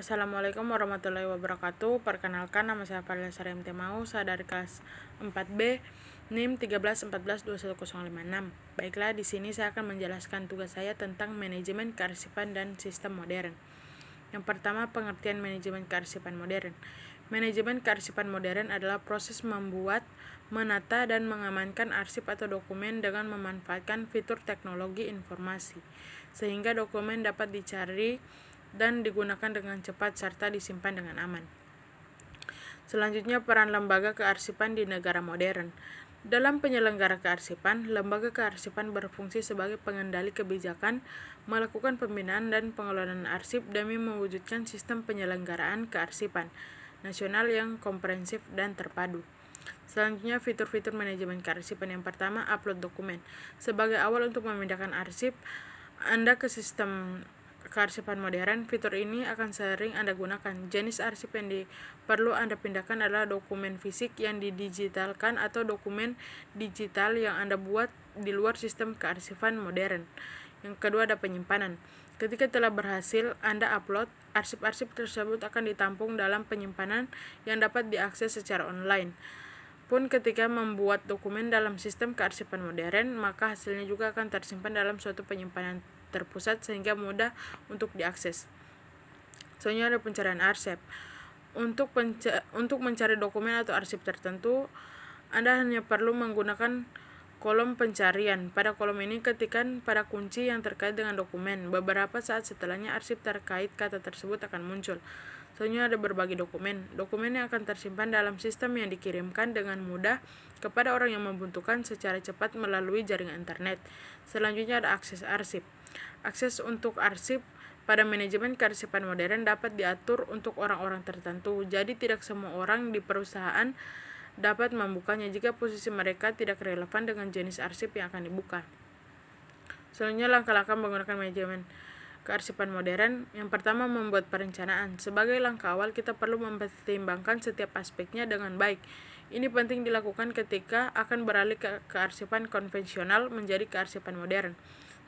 Assalamualaikum warahmatullahi wabarakatuh. Perkenalkan, nama saya Fadila Sari MT Mau, saya dari kelas 4B, NIM 13142156. Baiklah, di sini saya akan menjelaskan tugas saya tentang manajemen kearsipan dan sistem modern. Yang pertama, pengertian manajemen kearsipan modern. Manajemen kearsipan modern adalah proses membuat, menata, dan mengamankan arsip atau dokumen dengan memanfaatkan fitur teknologi informasi, sehingga dokumen dapat dicari dan digunakan dengan cepat serta disimpan dengan aman. Selanjutnya, peran lembaga kearsipan di negara modern. Dalam penyelenggara kearsipan, lembaga kearsipan berfungsi sebagai pengendali kebijakan, melakukan pembinaan dan pengelolaan arsip demi mewujudkan sistem penyelenggaraan kearsipan nasional yang komprehensif dan terpadu. Selanjutnya, fitur-fitur manajemen kearsipan. Yang pertama, upload dokumen. Sebagai awal untuk memindahkan arsip Anda ke sistem kearsipan modern, fitur ini akan sering Anda gunakan. Jenis arsip yang perlu Anda pindahkan adalah dokumen fisik yang didigitalkan atau dokumen digital yang Anda buat di luar sistem kearsipan modern. Yang kedua, ada penyimpanan. Ketika telah berhasil Anda upload, arsip-arsip tersebut akan ditampung dalam penyimpanan yang dapat diakses secara online. Pun ketika membuat dokumen dalam sistem kearsipan modern, maka hasilnya juga akan tersimpan dalam suatu penyimpanan terpusat sehingga mudah untuk diakses. Selanjutnya ada pencarian arsip. Untuk mencari dokumen atau arsip tertentu, Anda hanya perlu menggunakan kolom pencarian. Pada kolom ini ketikkan pada kunci yang terkait dengan dokumen. Beberapa saat setelahnya arsip terkait kata tersebut akan muncul. Selanjutnya ada berbagi dokumen. Dokumen yang akan tersimpan dalam sistem yang dikirimkan dengan mudah kepada orang yang membutuhkan secara cepat melalui jaringan internet. Selanjutnya ada akses arsip. Akses untuk arsip pada manajemen kearsipan modern dapat diatur untuk orang-orang tertentu. Jadi tidak semua orang di perusahaan dapat membukanya jika posisi mereka tidak relevan dengan jenis arsip yang akan dibuka. Selanjutnya, langkah-langkah menggunakan manajemen kearsipan modern. Yang pertama, membuat perencanaan. Sebagai langkah awal, kita perlu mempertimbangkan setiap aspeknya dengan baik. Ini penting dilakukan ketika akan beralih ke kearsipan konvensional menjadi kearsipan modern.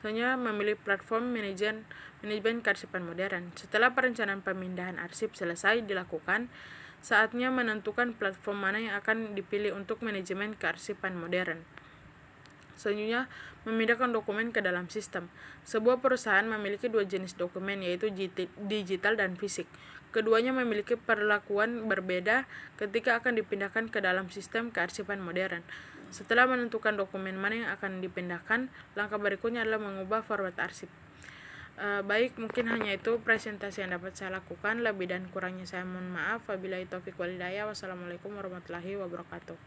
Selanjutnya, memilih platform manajemen kearsipan modern. Setelah perencanaan pemindahan arsip selesai dilakukan, saatnya menentukan platform mana yang akan dipilih untuk manajemen kearsipan modern. Selanjutnya, memindahkan dokumen ke dalam sistem. Sebuah perusahaan memiliki dua jenis dokumen, yaitu digital dan fisik. Keduanya memiliki perlakuan berbeda ketika akan dipindahkan ke dalam sistem kearsipan modern. Setelah menentukan dokumen mana yang akan dipindahkan, langkah berikutnya adalah mengubah format arsip. Baik, mungkin hanya itu presentasi yang dapat saya lakukan. Lebih dan kurangnya saya mohon maaf. Wabillahi taufiq wal hidayah. Wassalamualaikum warahmatullahi wabarakatuh.